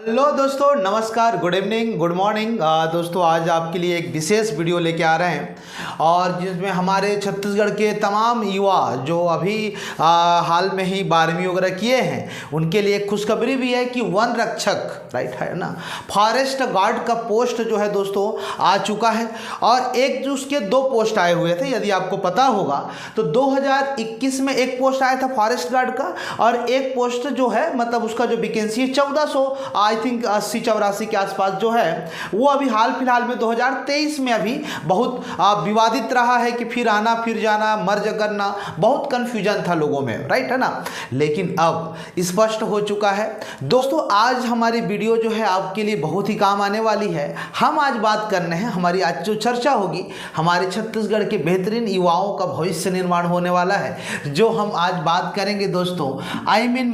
Hello दोस्तों, नमस्कार, good evening, good morning. दोस्तों आज आपके लिए एक विशेष वीडियो लेके आ रहे हैं और जिसमें हमारे छत्तीसगढ़ के तमाम युवा जो अभी हाल में ही 12वीं वगैरह किए हैं उनके लिए एक खुशखबरी भी है कि वन रक्षक, राइट है ना, फॉरेस्ट गार्ड का पोस्ट जो है दोस्तों आ चुका है। और एक जो उसके 2 पोस्ट आए हुए थे, यदि आपको पता होगा तो 2021 में एक पोस्ट आया था फॉरेस्ट गार्ड का और एक पोस्ट जो है मतलब उसका जो वैकेंसी है 1400 आई थिंक 80-84 के आसपास जो है वो अभी हाल फिलहाल में 2023 में अभी बहुत विवादित रहा है कि फिर आना फिर जाना, मर्ज करना, बहुत कन्फ्यूजन था लोगों में, राइट है ना। लेकिन अब स्पष्ट हो चुका है। दोस्तों आज हमारी वीडियो जो है आपके लिए बहुत ही काम आने वाली है। हम आज बात करने हैं, हमारी आज जो चर्चा होगी हमारे छत्तीसगढ़ के बेहतरीन युवाओं का भविष्य निर्माण होने वाला है, जो हम आज बात करेंगे दोस्तों।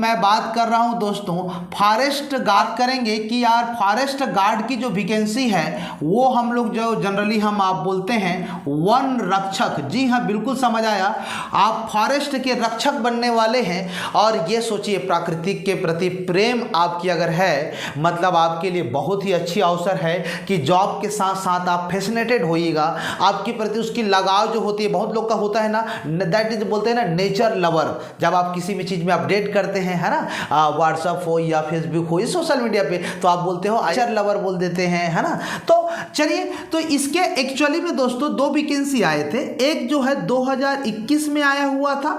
मैं बात कर रहा हूं दोस्तों फॉरेस्ट गार्ड करेंगे कि यार फॉरेस्ट गार्ड की जो वैकेंसी है वो हम लोग जो जनरली हम आप बोलते हैं वन रक्षक। जी हाँ, बिल्कुल समझ आया, आप फॉरेस्ट के रक्षक बनने वाले हैं। और ये सोचिए प्राकृतिक के प्रति प्रेम आपकी अगर है मतलब आपके लिए बहुत ही अच्छी अवसर है कि जॉब के साथ साथ आप फैसिनेटेड होइएगा, आपके प्रति उसकी लगाव जो होती है, बहुत लोग का होता है ना, दैट इज बोलते हैं ना नेचर लवर। जब आप किसी भी चीज़ में अपडेट करते हैं है ना, व्हाट्सअप हो या फेसबुक हो, इस सोशल मीडिया पे, तो आप बोलते हो नेचर लवर बोल देते हैं है ना। तो चलिए, तो इसके एक्चुअली में दोस्तों 2 वैकेंसी आए थे। एक जो है 2021 में आया हुआ था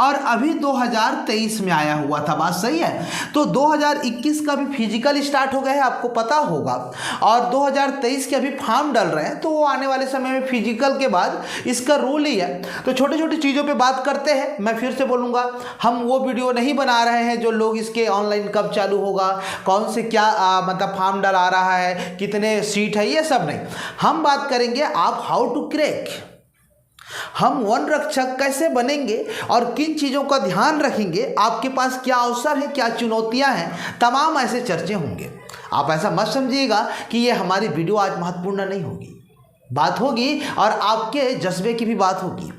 और अभी 2023 में आया हुआ था, बात सही है। तो 2021 का भी फिजिकल स्टार्ट हो गया है, आपको पता होगा, और 2023 के अभी फॉर्म डल रहे हैं। तो वो आने वाले समय में फिजिकल के बाद इसका रूल ही है। तो छोटी छोटी चीज़ों पे बात करते हैं। मैं फिर से बोलूँगा, हम वो वीडियो नहीं बना रहे हैं जो लोग इसके ऑनलाइन कब चालू होगा, कौन से क्या मतलब फॉर्म डल आ रहा है, कितने सीट है, ये सब नहीं। हम बात करेंगे आप हाउ टू क्रैक, हम वन रक्षक कैसे बनेंगे और किन चीज़ों का ध्यान रखेंगे, आपके पास क्या अवसर है, क्या चुनौतियां हैं, तमाम ऐसे चर्चे होंगे। आप ऐसा मत समझिएगा कि ये हमारी वीडियो आज महत्वपूर्ण नहीं होगी, बात होगी और आपके जज्बे की भी बात होगी।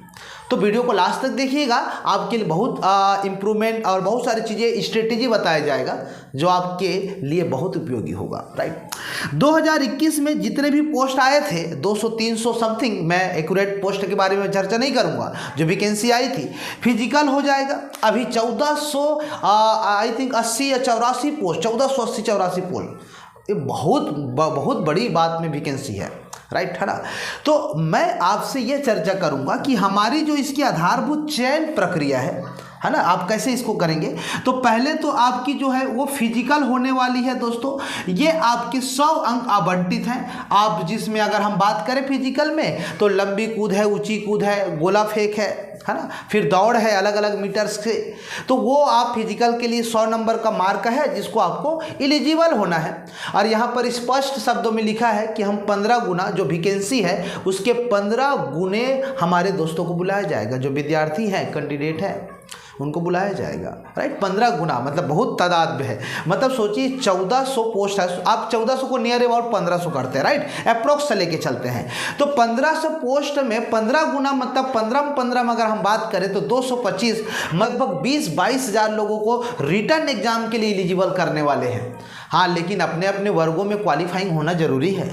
तो वीडियो को लास्ट तक देखिएगा, आपके लिए बहुत इम्प्रूवमेंट और बहुत सारी चीज़ें स्ट्रेटेजी बताया जाएगा जो आपके लिए बहुत उपयोगी होगा, राइट। 2021 में जितने भी पोस्ट आए थे 200-300 समथिंग, मैं एक्यूरेट पोस्ट के बारे में चर्चा नहीं करूंगा, जो वैकेंसी आई थी फिजिकल हो जाएगा। अभी 1400 आई थिंक 80 या 84 पोस्ट, 1480-84 पोस्ट, ये बहुत बड़ी बात में वैकेंसी है, राइट है ना। तो मैं आपसे ये चर्चा करूंगा कि हमारी जो इसकी आधारभूत चयन प्रक्रिया है ना, आप कैसे इसको करेंगे। तो पहले तो आपकी जो है वो फिजिकल होने वाली है दोस्तों। ये आपके 100 अंक आवंटित हैं। आप जिसमें अगर हम बात करें फिजिकल में तो लंबी कूद है, ऊंची कूद है, गोला फेंक है ना, फिर दौड़ है अलग अलग मीटर्स से। तो वो आप फिजिकल के लिए 100 नंबर का मार्क है जिसको आपको एलिजिबल होना है। और यहाँ पर स्पष्ट शब्दों में लिखा है कि हम 15 गुना जो वैकेंसी है उसके 15 गुने हमारे दोस्तों को बुलाया जाएगा, जो विद्यार्थी हैं, कैंडिडेट हैं, उनको बुलाया जाएगा, राइट। 15 गुना मतलब बहुत तादाद में है। मतलब सोचिए 1400 पोस्ट है, आप 1400 को नियर अबाउट 1500 करते हैं, राइट, अप्रोक्स से लेके चलते हैं। तो 1500 पोस्ट में 15 गुना मतलब 15 में अगर हम बात करें तो 225 लगभग 20-22 हज़ार लोगों को रिटर्न एग्जाम के लिए एलिजिबल करने वाले हैं। हाँ, लेकिन अपने अपने वर्गों में क्वालिफाइंग होना जरूरी है।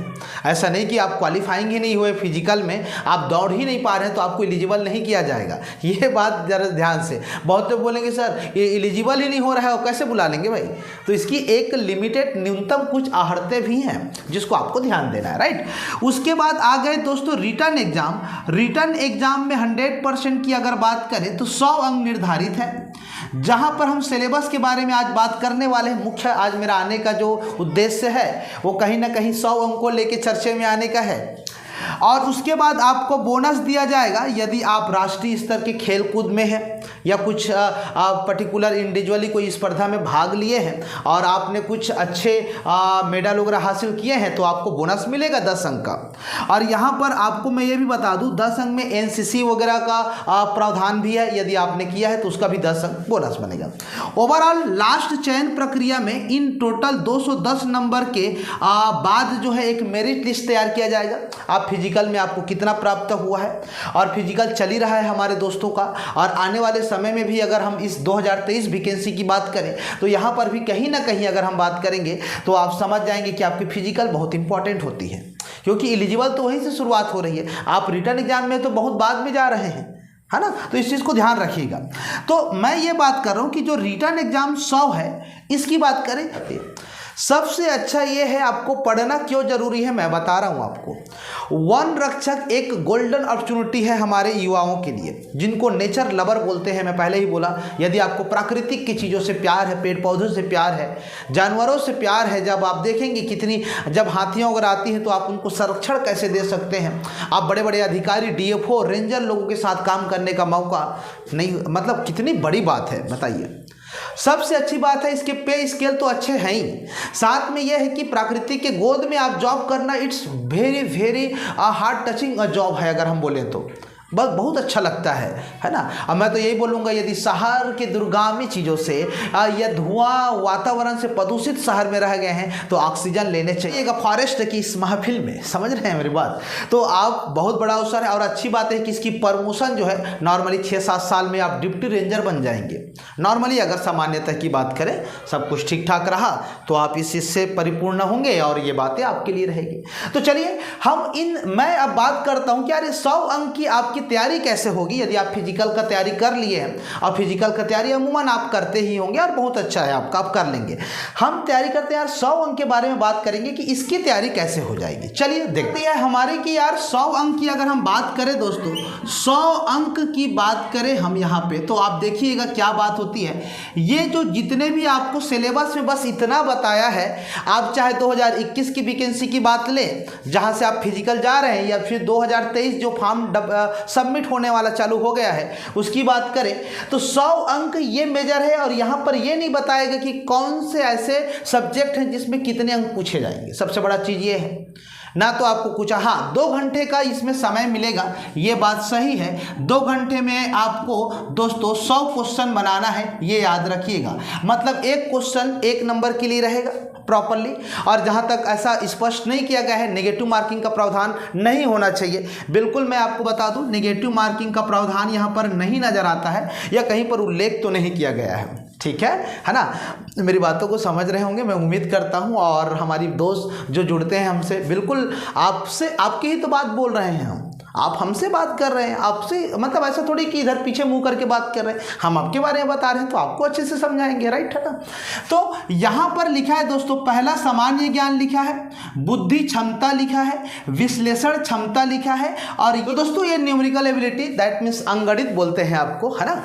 ऐसा नहीं कि आप क्वालिफाइंग ही नहीं हुए फिजिकल में, आप दौड़ ही नहीं पा रहे हैं तो आपको एलिजिबल नहीं किया जाएगा। ये बात जरा ध्यान से, बहुत लोग बोलेंगे सर ये एलिजिबल ही नहीं हो रहा है और कैसे बुला लेंगे भाई। तो इसकी एक लिमिटेड न्यूनतम कुछ आहर्तें भी हैं जिसको आपको ध्यान देना है, राइट। उसके बाद आ गए दोस्तों रिटर्न एग्जाम। रिटर्न एग्जाम में 100% की अगर बात करें तो 100 अंक निर्धारित है, जहां पर हम सिलेबस के बारे में आज बात करने वाले हैं। मुख्य आज मेरा आने का जो उद्देश्य है वो कहीं ना कहीं 100 अंक को लेकर चर्चे में आने का है। और उसके बाद आपको बोनस दिया जाएगा यदि आप राष्ट्रीय स्तर के खेल कूद में हैं या कुछ पर्टिकुलर इंडिविजुअली कोई स्पर्धा में भाग लिए हैं और आपने कुछ अच्छे मेडल वगैरह हासिल किए हैं तो आपको बोनस मिलेगा 10 अंक का। और यहाँ पर आपको मैं ये भी बता दूँ 10 अंक में एनसीसी वगैरह का प्रावधान भी है, यदि आपने किया है तो उसका भी 10 अंक बोनस बनेगा। ओवरऑल लास्ट चयन प्रक्रिया में इन टोटल 210 नंबर के बाद जो है एक मेरिट लिस्ट तैयार किया जाएगा। आप फिजिकल में आपको कितना प्राप्त हुआ है, और फिजिकल चल ही रहा है हमारे दोस्तों का। और आने वाले समय में भी अगर हम इस 2023 वैकेंसी की बात करें तो यहाँ पर भी कहीं ना कहीं अगर हम बात करेंगे तो आप समझ जाएंगे कि आपकी फिजिकल बहुत इंपॉर्टेंट होती है, क्योंकि एलिजिबल तो वहीं से शुरुआत हो रही है। आप रिटर्न एग्जाम में तो बहुत बाद में जा रहे हैं, है ना, तो इस चीज़ को ध्यान रखिएगा। तो मैं ये बात कर रहा हूँ कि जो रिटर्न एग्जाम 100 है, इसकी बात करें, सबसे अच्छा ये है, आपको पढ़ना क्यों जरूरी है मैं बता रहा हूँ आपको। वन रक्षक एक गोल्डन अपॉर्चुनिटी है हमारे युवाओं के लिए, जिनको नेचर लवर बोलते हैं। मैं पहले ही बोला, यदि आपको प्राकृतिक की चीज़ों से प्यार है, पेड़ पौधों से प्यार है, जानवरों से प्यार है, जब आप देखेंगे कितनी, जब हाथियाँ अगर आती हैं तो आप उनको संरक्षण कैसे दे सकते हैं, आप बड़े बड़े अधिकारी, DFO, रेंजर लोगों के साथ काम करने का मौका नहीं, मतलब कितनी बड़ी बात है बताइए। सबसे अच्छी बात है, इसके पे स्केल तो अच्छे हैं ही, साथ में यह है कि प्रकृति के गोद में आप जॉब करना, it's very very heart touching job है अगर हम बोलें तो, बस बहुत अच्छा लगता है ना। अब मैं तो यही बोलूँगा, यदि शहर के दुर्गामी चीज़ों से या धुआं वातावरण से प्रदूषित शहर में रह गए हैं तो ऑक्सीजन लेने चाहिए फॉरेस्ट की इस महफिल में, समझ रहे हैं मेरी बात। तो आप बहुत बड़ा अवसर है, और अच्छी बात है कि इसकी प्रमोशन जो है नॉर्मली 6-7 साल में आप डिप्टी रेंजर बन जाएंगे। नॉर्मली अगर सामान्यतः की बात करें, सब कुछ ठीक ठाक रहा तो आप इस चीज़ से परिपूर्ण होंगे और ये बातें आपके लिए रहेगी। तो चलिए मैं अब बात करता हूँ कि यार 100 अंक की आपकी तैयारी कैसे होगी। यदि आप फिजिकल का तैयारी कर लिए हैं, और फिजिकल का तैयारी अमूमन आप करते ही होंगे और बहुत अच्छा है आपका, आप कर लेंगे। हम तैयारी करते हैं यार 100 अंक के बारे में बात करेंगे कि इसकी तैयारी कैसे हो जाएगी। चलिए देखते हैं हमारे कि यार 100 अंक की अगर हम बात करें दोस्तों, 100 अंक की बात करें हम यहाँ पे, तो आप देखिएगा क्या बात होती है। ये जो जितने भी आपको सिलेबस में बस इतना बताया है, आप चाहे 2021 की वैकेंसी की बात लें जहाँ से आप फिजिकल जा रहे हैं, या फिर 2023 जो फॉर्म सबमिट होने वाला चालू हो गया है उसकी बात करें, तो 100 अंक ये मेजर है। और यहाँ पर ये नहीं बताएगा कि कौन से ऐसे सब्जेक्ट हैं जिसमें कितने अंक पूछे जाएंगे। सबसे बड़ा चीज़ ये है ना, तो आपको कुछ, हाँ 2 घंटे का इसमें समय मिलेगा, ये बात सही है। 2 घंटे में आपको दोस्तों 100 क्वेश्चन बनाना है, ये याद रखिएगा। मतलब एक क्वेश्चन 1 नंबर के लिए रहेगा प्रॉपरली, और जहाँ तक ऐसा स्पष्ट नहीं किया गया है, नेगेटिव मार्किंग का प्रावधान नहीं होना चाहिए। बिल्कुल मैं आपको बता दूं, नेगेटिव मार्किंग का प्रावधान यहाँ पर नहीं नज़र आता है, या कहीं पर उल्लेख तो नहीं किया गया है, ठीक है ना। मेरी बातों को समझ रहे होंगे मैं उम्मीद करता हूँ, और हमारी दोस्त जो जुड़ते हैं हमसे, बिल्कुल आपसे, आपकी ही तो बात बोल रहे हैं हम, आप हमसे बात कर रहे हैं, आपसे मतलब ऐसा थोड़ी कि इधर पीछे मुंह करके बात कर रहे हैं, हम आपके बारे में बता रहे हैं तो आपको अच्छे से समझाएंगे, राइट है ना। तो यहाँ पर लिखा है दोस्तों, पहला सामान्य ज्ञान लिखा है, बुद्धि क्षमता लिखा है, विश्लेषण क्षमता लिखा है, और ये दोस्तों ये न्यूमेरिकल एबिलिटी, दैट मीन्स अंगणित बोलते हैं आपको, है ना।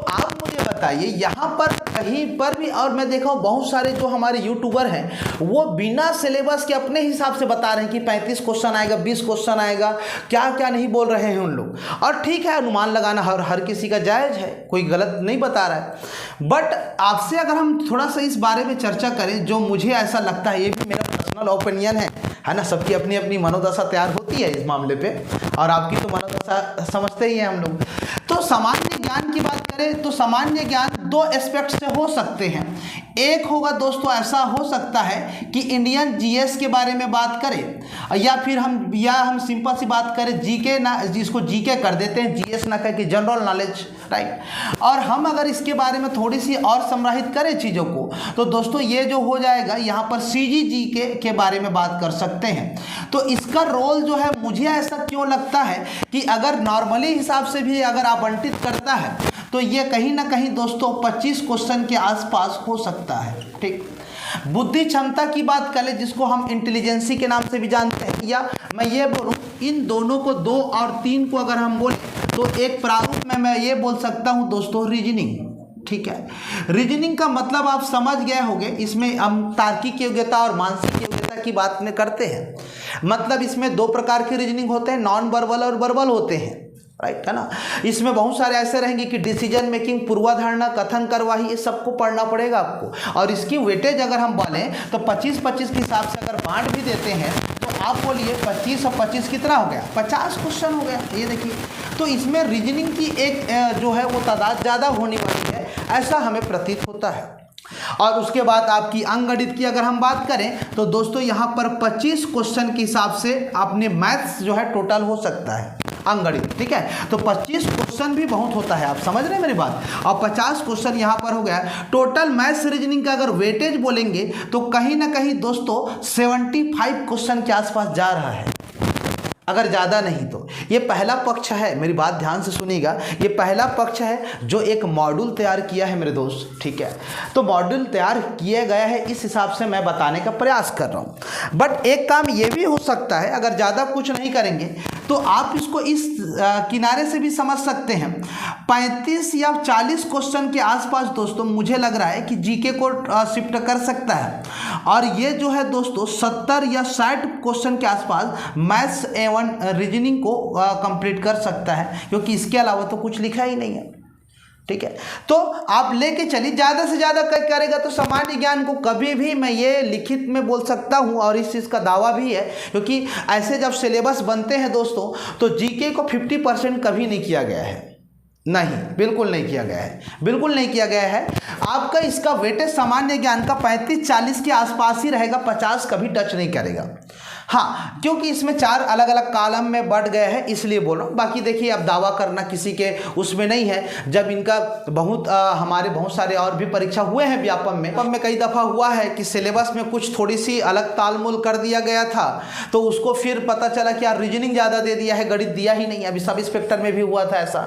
आप मुझे बताइए यहाँ पर कहीं पर भी, और मैं देखा हूँ बहुत सारे जो हमारे यूट्यूबर हैं वो बिना सिलेबस के अपने हिसाब से बता रहे हैं कि 35 क्वेश्चन आएगा, 20 क्वेश्चन आएगा, क्या क्या नहीं बोल रहे हैं उन लोग। और ठीक है, अनुमान लगाना हर किसी का जायज़ है, कोई गलत नहीं बता रहा है। बट आपसे अगर हम थोड़ा सा इस बारे में चर्चा करें, जो मुझे ऐसा लगता है, ये भी मेरा पर्सनल ओपिनियन है ना, सबकी अपनी अपनी मनोदशा तैयार होती है इस मामले पे, और आपकी तो मनोदशा समझते ही हैं हम लोग। तो सामान्य ज्ञान की बात करें तो सामान्य ज्ञान 2 एस्पेक्ट से हो सकते हैं। एक होगा दोस्तों, ऐसा हो सकता है कि इंडियन जीएस के बारे में बात करें, या फिर हम सिंपल सी बात करें जीके ना, जिसको जीके कर देते हैं, जीएस ना कह के जनरल नॉलेज, राइट। और हम अगर इसके बारे में थोड़ी सी और संग्रहित करें चीज़ों को, तो दोस्तों ये जो हो जाएगा, यहाँ पर सीजीजीके के बारे में बात कर सकते हैं। तो इसका रोल जो है, मुझे ऐसा क्यों लगता है कि अगर नॉर्मली हिसाब से भी अगर आवंटित करता है तो ये कहीं ना कहीं दोस्तों 25 क्वेश्चन के आसपास हो सकता है, ठीक। बुद्धि क्षमता की बात करें, जिसको हम इंटेलिजेंसी के नाम से भी जानते हैं, या मैं ये बोलूँ इन दोनों को 2 और 3 को अगर हम बोलें तो एक प्रारूप में मैं ये बोल सकता हूँ दोस्तों, रीजनिंग, ठीक है। रीजनिंग का मतलब आप समझ गए होंगे, इसमें हम तार्किक योग्यता और मानसिक योग्यता की बात में करते हैं। मतलब इसमें 2 प्रकार के रीजनिंग होते हैं, नॉन वर्बल और वर्बल होते हैं, राइट है ना। इसमें बहुत सारे ऐसे रहेंगे कि डिसीजन मेकिंग, पूर्वाधारणा, कथन करवाही, ये सबको पढ़ना पड़ेगा आपको। और इसकी वेटेज अगर हम बोलें तो 25-25 के हिसाब से अगर बांट भी देते हैं तो आप बोलिए 25 और 25 कितना हो गया, 50 क्वेश्चन हो गया। ये देखिए, तो इसमें रीजनिंग की एक जो है वो तादाद ज़्यादा होने वाली है, ऐसा हमें प्रतीत होता है। और उसके बाद आपकी अंकगणित की अगर हम बात करें तो दोस्तों यहाँ पर 25 क्वेश्चन के हिसाब से आपने मैथ्स जो है टोटल हो सकता है अंकगणित, ठीक है। तो 25 क्वेश्चन भी बहुत होता है, आप समझ रहे हैं मेरी बात। और 50 क्वेश्चन यहाँ पर हो गया। टोटल मैथ्स रीजनिंग का अगर वेटेज बोलेंगे तो कहीं ना कहीं दोस्तों 75 क्वेश्चन के आसपास जा रहा है, अगर ज़्यादा नहीं तो। ये पहला पक्ष है, मेरी बात ध्यान से सुनिएगा, ये पहला पक्ष है जो एक मॉड्यूल तैयार किया है मेरे दोस्त, ठीक है। तो मॉड्यूल तैयार किया गया है, इस हिसाब से मैं बताने का प्रयास कर रहा हूँ। बट एक काम ये भी हो सकता है, अगर ज़्यादा कुछ नहीं करेंगे तो आप इसको इस किनारे से भी समझ सकते हैं। 35 या 40 क्वेश्चन के आसपास दोस्तों मुझे लग रहा है कि जीके को शिफ्ट कर सकता है, और ये जो है दोस्तों 70 या 60 क्वेश्चन के आसपास मैथ्स एवं रीजनिंग को कंप्लीट कर सकता है, क्योंकि इसके अलावा तो कुछ लिखा ही नहीं है, ठीक है। तो आप लेके चलिए, ज़्यादा से ज़्यादा करेगा तो सामान्य ज्ञान को कभी भी मैं ये लिखित में बोल सकता हूँ, और इस चीज़ का दावा भी है, क्योंकि ऐसे जब सिलेबस बनते हैं दोस्तों तो जीके को 50% कभी नहीं किया गया है, नहीं, बिल्कुल नहीं किया गया है, बिल्कुल नहीं किया गया है। आपका इसका वेटेज सामान्य ज्ञान का 35-40 के आसपास ही रहेगा, 50 कभी टच नहीं करेगा। हाँ, क्योंकि इसमें 4 अलग अलग कॉलम में बढ़ गए हैं, इसलिए बोल रहा हूँ। बाकी देखिए, अब दावा करना किसी के उसमें नहीं है। जब इनका हमारे बहुत सारे और भी परीक्षा हुए हैं व्यापम में कई दफ़ा हुआ है कि सिलेबस में कुछ थोड़ी सी अलग तालमोल कर दिया गया था, तो उसको फिर पता चला कि यार रीजनिंग ज़्यादा दे दिया है, गणित दिया ही नहीं। अभी सब इंस्पेक्टर में भी हुआ था ऐसा।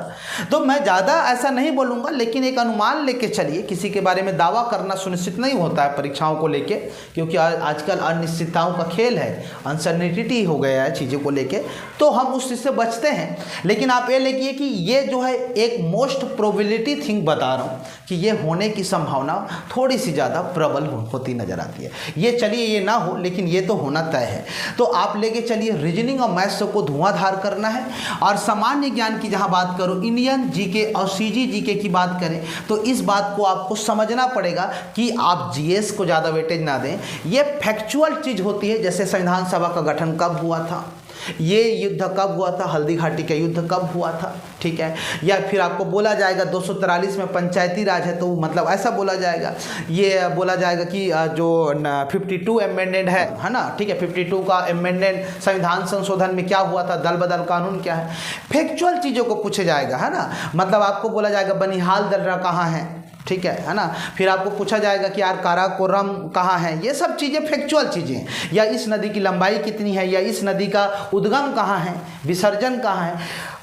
तो मैं ज़्यादा ऐसा नहीं बोलूँगा, लेकिन एक अनुमान लेके चलिए। किसी के बारे में दावा करना सुनिश्चित नहीं होता है परीक्षाओं को लेके, क्योंकि आजकल अनिश्चितताओं का खेल है, अनसर्टेनिटी हो गया है चीज़ों को लेके, तो हम उस चीज़ से बचते हैं। लेकिन आप ये लिखिए कि ये जो है एक मोस्ट प्रोबेबिलिटी थिंग बता रहा हूँ कि ये होने की संभावना थोड़ी सी ज़्यादा प्रबल होती नज़र आती है। ये चलिए ये ना हो, लेकिन ये तो होना तय है। तो आप लेके चलिए, रीजनिंग और मैथ्स को धुआंधार करना है। और सामान्य ज्ञान की जहाँ बात करूँ, इंडियन जीके और सीजी जीके की बात करें, तो इस बात को आपको समझना पड़ेगा कि आप जीएस को ज़्यादा वेटेज ना दें। ये फैक्चुअल चीज़ होती है, जैसे संविधान सभा का गठन कब हुआ था, ये युद्ध कब हुआ था, हल्दी घाटी का युद्ध कब हुआ था, ठीक है। या फिर आपको बोला जाएगा 243 में पंचायती राज है, तो मतलब ऐसा बोला जाएगा। ये बोला जाएगा कि जो 52 अमेंडमेंट है ना, ठीक है, 52 का अमेंडमेंट संविधान संशोधन में क्या हुआ था, दल बदल कानून क्या है, फैक्चुअल चीज़ों को पूछा जाएगा, है ना। मतलब आपको बोला जाएगा बनिहाल दर्रा कहाँ है, ठीक है ना। फिर आपको पूछा जाएगा कि यार काराकोरम कहाँ है। ये सब चीज़ें फैक्चुअल चीज़ें, या इस नदी की लंबाई कितनी है, या इस नदी का उद्गम कहाँ है, विसर्जन कहाँ है।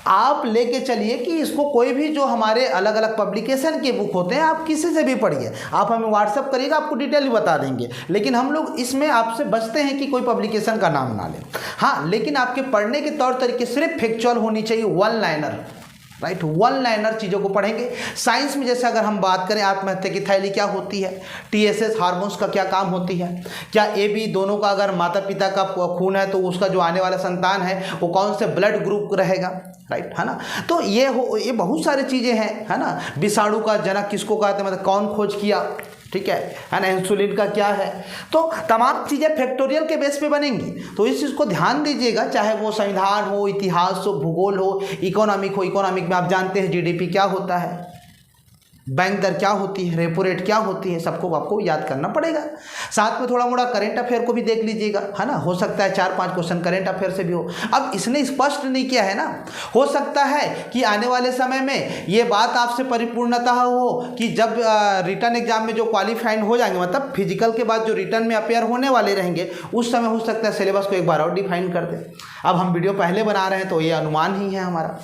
आप लेके चलिए कि इसको कोई भी जो हमारे अलग अलग पब्लिकेशन के बुक होते हैं, आप किसी से भी पढ़िए, आप हमें व्हाट्सअप करिएगा, आपको डिटेल भी बता देंगे। लेकिन हम लोग इसमें आपसे बचते हैं कि कोई पब्लिकेशन का नाम ना लें। हाँ, लेकिन आपके पढ़ने के तौर तरीके सिर्फ फैक्चुअल होनी चाहिए, one liner, right, one liner चीज़ों को पढ़ेंगे। साइंस में जैसे अगर हम बात करें, आत्महत्या की थैली क्या होती है, टीएसएस हार्मोन्स का क्या काम होती है, क्या ए बी दोनों का अगर माता पिता का खून है तो उसका जो आने वाला संतान है वो कौन से ब्लड ग्रुप रहेगा, राइट, है ना। तो ये बहुत सारी चीज़ें हैं, है ना। विषाणु का जनक किसको कहते हैं, मतलब कौन खोज किया, ठीक है ना। इंसुलिन का क्या है, तो तमाम चीज़ें फैक्टोरियल के बेस पे बनेंगी। तो इस चीज़ को ध्यान दीजिएगा, चाहे वो संविधान हो, इतिहास हो, भूगोल हो, इकोनॉमिक हो। इकोनॉमिक में आप जानते हैं जीडीपी क्या होता है, बैंक दर क्या होती है, रेपो रेट क्या होती है, सबको आपको याद करना पड़ेगा। साथ में थोड़ा मोड़ा करेंट अफेयर को भी देख लीजिएगा, है ना। हो सकता है 4-5 क्वेश्चन करेंट अफेयर से भी हो। अब इसने स्पष्ट नहीं किया है ना, हो सकता है कि आने वाले समय में ये बात आपसे परिपूर्णता हो कि जब रिटर्न एग्जाम में जो क्वालिफाइड हो जाएंगे, मतलब फिजिकल के बाद जो रिटर्न में अपेयर होने वाले रहेंगे, उस समय हो सकता है सिलेबस को एक बार और डिफाइन कर दे। अब हम वीडियो पहले बना रहे हैं तो ये अनुमान ही है हमारा।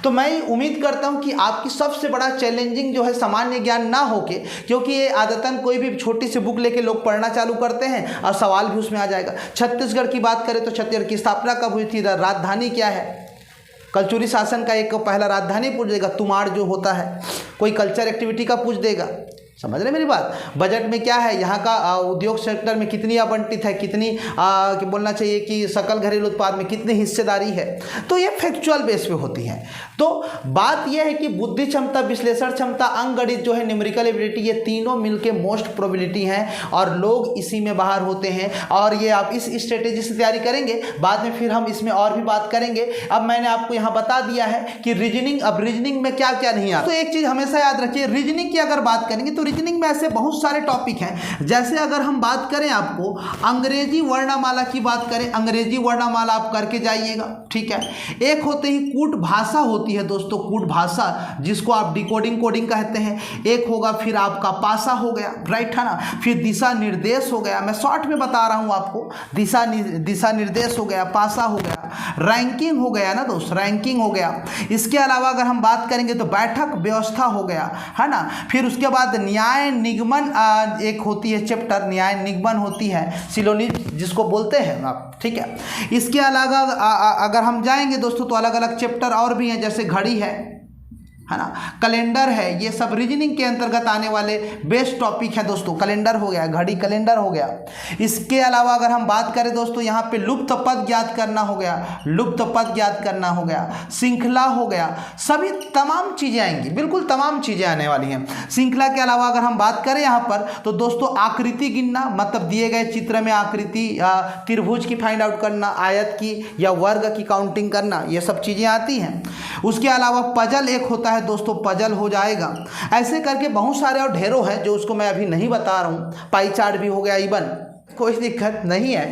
तो मैं उम्मीद करता हूँ कि आपकी सबसे बड़ा चैलेंजिंग जो है सामान्य ज्ञान ना हो के, क्योंकि ये आदतन कोई भी छोटी सी बुक लेके लोग पढ़ना चालू करते हैं और सवाल भी उसमें आ जाएगा। छत्तीसगढ़ की बात करें तो छत्तीसगढ़ की स्थापना कब हुई थी, राजधानी क्या है, कलचुरी शासन का एक पहला राजधानी पूछ देगा, तुमाड़ जो होता है, कोई कल्चर एक्टिविटी का पूछ देगा, समझ रहे मेरी बात। बजट में क्या है, यहाँ का उद्योग सेक्टर में कितनी आवंटित है, कितनी बोलना चाहिए कि सकल घरेलू उत्पाद में कितनी हिस्सेदारी है। तो ये फैक्चुअल बेस पे होती है। तो बात यह है कि बुद्धि क्षमता, विश्लेषण क्षमता, अंकगणित जो है, न्यूमेरिकल एबिलिटी, ये तीनों मिलके मोस्ट प्रोबेबिलिटी हैं और लोग इसी में बाहर होते हैं। और ये आप इस स्ट्रेटेजी से तैयारी करेंगे, बाद में फिर हम इसमें और भी बात करेंगे। अब मैंने आपको यहाँ बता दिया है कि रीजनिंग, अब रीजनिंग में क्या क्या नहीं आता। तो एक चीज़ हमेशा याद रखिए, रीजनिंग की अगर बात करेंगे तो रीजनिंग में ऐसे बहुत सारे टॉपिक हैं, जैसे अगर हम बात करें आपको अंग्रेजी वर्णमाला की बात करें, अंग्रेजी वर्णमाला आप करके जाइएगा, ठीक है। एक होते ही कूट भाषा होती है दोस्तों, कूट भाषा जिसको आप डिकोडिंग कोडिंग कहते हैं। एक होगा फिर आपका पासा हो गया, राइट है ना। फिर दिशा निर्देश हो गया, मैं शॉर्ट में बता रहा हूँ आपको, दिशा निर्देश हो गया, पासा हो गया, रैंकिंग हो गया ना दोस्त, रैंकिंग हो गया। इसके अलावा अगर हम बात करेंगे तो बैठक व्यवस्था हो गया, है ना। फिर उसके बाद न्याय निगमन एक होती है चैप्टर, न्याय निगमन होती है, सिलोनिज जिसको बोलते हैं आप, ठीक है। इसके अलावा अगर हम जाएंगे दोस्तों तो अलग अलग चैप्टर और भी हैं, जैसे घड़ी है ना, कैलेंडर है, ये सब रीजनिंग के अंतर्गत आने वाले बेस्ट टॉपिक है दोस्तों। कैलेंडर हो गया, घड़ी कैलेंडर हो गया। इसके अलावा अगर हम बात करें दोस्तों यहाँ पे लुप्त पद ज्ञात करना हो गया, लुप्त पद ज्ञात करना हो गया, श्रृंखला हो गया, सभी तमाम चीज़ें आएंगी, बिल्कुल तमाम चीज़ें आने वाली हैं। श्रृंखला के अलावा अगर हम बात करें यहाँ पर तो दोस्तों आकृति गिनना, मतलब दिए गए चित्र में आकृति त्रिभुज की फाइंड आउट करना, आयत की या वर्ग की काउंटिंग करना, ये सब चीज़ें आती हैं। उसके अलावा पजल एक होता है दोस्तों, पजल हो जाएगा। ऐसे करके बहुत सारे और ढेरों हैं जो उसको मैं अभी नहीं बता रहा हूँ। पाई चार्ट भी हो गया, इवन कोई दिक्कत नहीं है।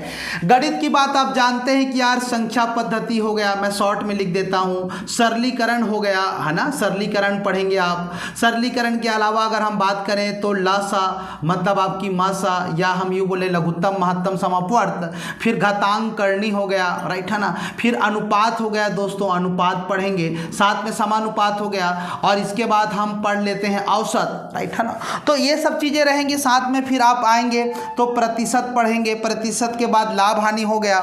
गणित की बात आप जानते हैं कि यार संख्या पद्धति हो गया, मैं शॉर्ट में लिख देता हूँ। सरलीकरण हो गया, है ना, सरलीकरण पढ़ेंगे आप। सरलीकरण के अलावा अगर हम बात करें तो लासा मतलब आपकी मासा, या हम यूँ बोले लघुत्तम महत्तम समापवर्त। फिर घातांक करनी हो गया, राइट है ना। फिर अनुपात हो गया दोस्तों, अनुपात पढ़ेंगे, साथ में समानुपात हो गया। और इसके बाद हम पढ़ लेते हैं औसत, राइट है ना। तो ये सब चीज़ें रहेंगी साथ में। फिर आप आएंगे तो प्रतिशत पढ़ेंगे, प्रतिशत के बाद लाभ हानि हो गया।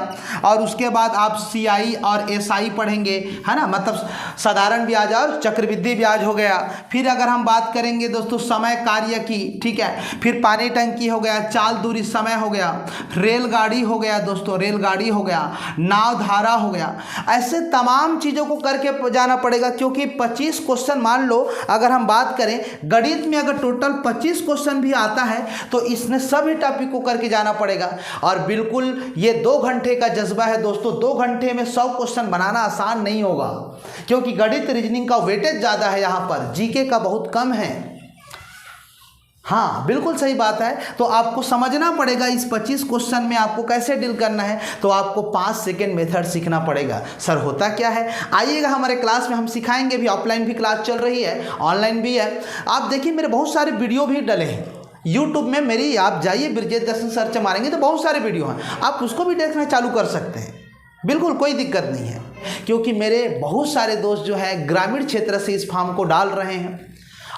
और उसके बाद आप CI और SI पढ़ेंगे, है ना, मतलब साधारण ब्याज और चक्रवृद्धि ब्याज हो गया। फिर अगर हम बात करेंगे दोस्तों समय कार्य की, ठीक है, फिर पानी टंकी हो गया, चाल दूरी समय हो गया, रेलगाड़ी हो गया दोस्तों, रेलगाड़ी हो गया, नाव धारा हो गया। ऐसे तमाम चीज़ों को करके जाना पड़ेगा, क्योंकि 25 क्वेश्चन, मान लो अगर हम बात करें गणित में अगर टोटल 25 क्वेश्चन भी आता है तो इसने सभी टॉपिक को करके जाना पड़ेगा। और बिल्कुल ये 2 घंटे का जज्बा है दोस्तों, 2 घंटे में 100 क्वेश्चन बनाना आसान नहीं होगा, क्योंकि गणित रीजनिंग का वेटेज ज़्यादा है, यहाँ पर जीके का बहुत कम है। हाँ बिल्कुल सही बात है। तो आपको समझना पड़ेगा इस 25 क्वेश्चन में आपको कैसे डील करना है। तो आपको 5 सेकेंड मेथड सीखना पड़ेगा। सर होता क्या है, आइएगा हमारे क्लास में, हम सिखाएंगे भी। ऑफलाइन भी क्लास चल रही है, ऑनलाइन भी है। आप देखिए मेरे बहुत सारे वीडियो भी डले हैं यूट्यूब में मेरी, आप जाइए ब्रिजेश दर्शन सर्च मारेंगे तो बहुत सारे वीडियो हैं, आप उसको भी देखना चालू कर सकते हैं, बिल्कुल कोई दिक्कत नहीं है। क्योंकि मेरे बहुत सारे दोस्त जो हैं ग्रामीण क्षेत्र से इस फॉर्म को डाल रहे हैं,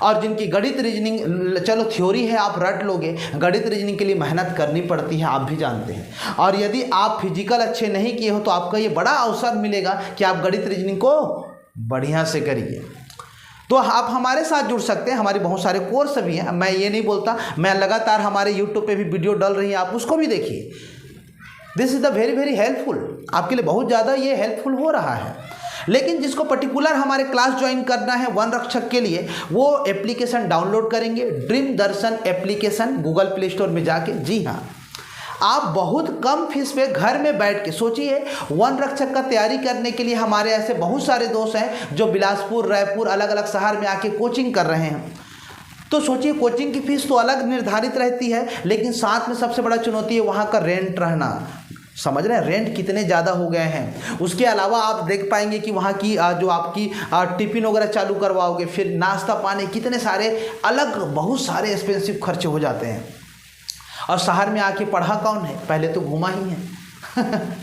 और जिनकी गणित रीजनिंग, चलो थ्योरी है आप रट लोगे, गणित रीजनिंग के लिए मेहनत करनी पड़ती है, आप भी जानते हैं। और यदि आप फिजिकल अच्छे नहीं किए हो तो आपका ये बड़ा अवसर मिलेगा कि आप गणित रीजनिंग को बढ़िया से करिए। तो आप हमारे साथ जुड़ सकते हैं, हमारे बहुत सारे कोर्स भी हैं। मैं ये नहीं बोलता, मैं लगातार हमारे यूट्यूब पे भी वीडियो डल रही है, आप उसको भी देखिए। This is the very very helpful, आपके लिए बहुत ज़्यादा ये हेल्पफुल हो रहा है। लेकिन जिसको पर्टिकुलर हमारे क्लास ज्वाइन करना है वन रक्षक के लिए, वो एप्लीकेशन डाउनलोड करेंगे, ड्रीम दर्शन एप्लीकेशन, गूगल प्ले स्टोर में जाके। जी हाँ, आप बहुत कम फीस पे घर में बैठ के, सोचिए वन रक्षक का तैयारी करने के लिए हमारे ऐसे बहुत सारे दोस्त हैं जो बिलासपुर, रायपुर, अलग अलग शहर में आके कोचिंग कर रहे हैं। तो सोचिए कोचिंग की फीस तो अलग निर्धारित रहती है, लेकिन साथ में सबसे बड़ा चुनौती है वहाँ का रेंट रहना। समझ रहे हैं रेंट कितने ज़्यादा हो गए हैं। उसके अलावा आप देख पाएंगे कि वहाँ की जो आपकी टिफ़िन वगैरह चालू करवाओगे, फिर नाश्ता पानी, कितने सारे अलग बहुत सारे एक्सपेंसिव खर्चे हो जाते हैं। और शहर में आके पढ़ा कौन है, पहले तो घूमा ही है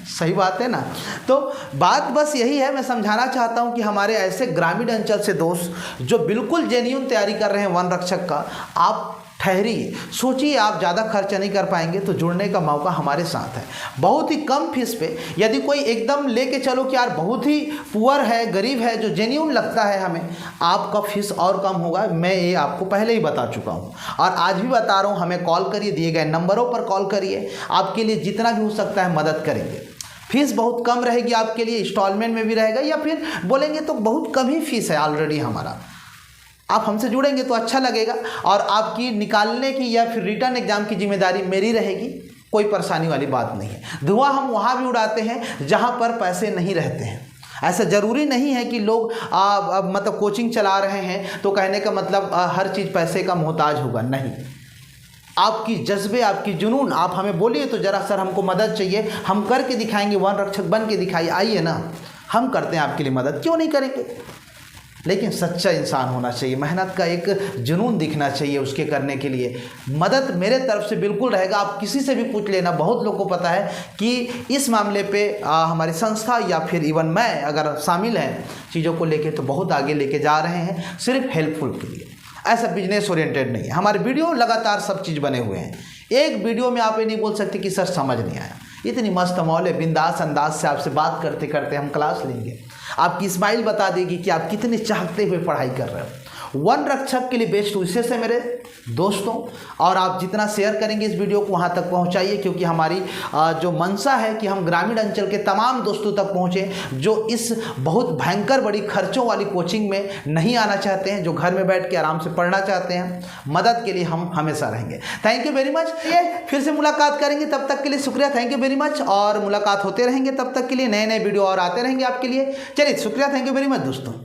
सही बात है ना। तो बात बस यही है, मैं समझाना चाहता हूँ कि हमारे ऐसे ग्रामीण अंचल से दोस्त जो बिल्कुल जेन्युइन तैयारी कर रहे हैं वन रक्षक का, आप ठहरिए, सोचिए। आप ज़्यादा खर्चा नहीं कर पाएंगे तो जुड़ने का मौका हमारे साथ है, बहुत ही कम फीस पे। यदि कोई एकदम लेके चलो कि यार बहुत ही पुअर है, गरीब है, जो जेन्युइन लगता है हमें, आपका फीस और कम होगा। मैं ये आपको पहले ही बता चुका हूँ और आज भी बता रहा हूँ। हमें कॉल करिए, दिए गए नंबरों पर कॉल करिए, आपके लिए जितना भी हो सकता है मदद करेंगे। फीस बहुत कम रहेगी आपके लिए, इंस्टॉलमेंट में भी रहेगा, या फिर बोलेंगे तो बहुत कम ही फीस है ऑलरेडी हमारा। आप हमसे जुड़ेंगे तो अच्छा लगेगा, और आपकी निकालने की या फिर रिटर्न एग्जाम की जिम्मेदारी मेरी रहेगी। कोई परेशानी वाली बात नहीं है। धुआं हम वहाँ भी उड़ाते हैं जहाँ पर पैसे नहीं रहते हैं। ऐसा ज़रूरी नहीं है कि लोग मतलब कोचिंग चला रहे हैं तो कहने का मतलब हर चीज़ पैसे का मोहताज होगा, नहीं। आपकी जज्बे, आपकी जुनून, आप हमें बोलिए तो ज़रा सर हमको मदद चाहिए, हम करके दिखाएंगे, वन रक्षक बन के दिखाइए, आइए ना, हम करते हैं आपके लिए मदद, क्यों नहीं करेंगे। लेकिन सच्चा इंसान होना चाहिए, मेहनत का एक जुनून दिखना चाहिए उसके करने के लिए। मदद मेरे तरफ से बिल्कुल रहेगा, आप किसी से भी पूछ लेना। बहुत लोगों को पता है कि इस मामले पे हमारी संस्था या फिर इवन मैं अगर शामिल हैं चीज़ों को लेके तो बहुत आगे लेके जा रहे हैं, सिर्फ हेल्पफुल के लिए। ऐसा बिजनेस ओरिएंटेड नहीं है। हमारे वीडियो लगातार सब चीज़ बने हुए हैं, एक वीडियो में आप ये नहीं बोल सकते कि सर समझ नहीं आया। इतनी मस्त मौले बिंदास अंदाज से आपसे बात करते करते हम क्लास लेंगे, आपकी स्माइल बता देगी कि आप कितने चाहते हुए पढ़ाई कर रहे हो। वन रक्षक के लिए बेस्ट विशेष है मेरे दोस्तों, और आप जितना शेयर करेंगे इस वीडियो को वहाँ तक पहुँचाइए, क्योंकि हमारी जो मंशा है कि हम ग्रामीण अंचल के तमाम दोस्तों तक पहुँचें जो इस बहुत भयंकर बड़ी खर्चों वाली कोचिंग में नहीं आना चाहते हैं, जो घर में बैठ के आराम से पढ़ना चाहते हैं। मदद के लिए हम हमेशा रहेंगे। Thank you very much. ये फिर से मुलाकात करेंगे, तब तक के लिए शुक्रिया, थैंक यू वेरी मच। और मुलाकात होते रहेंगे, तब तक के लिए नए नए वीडियो और आते रहेंगे आपके लिए। चलिए शुक्रिया, थैंक यू वेरी मच दोस्तों।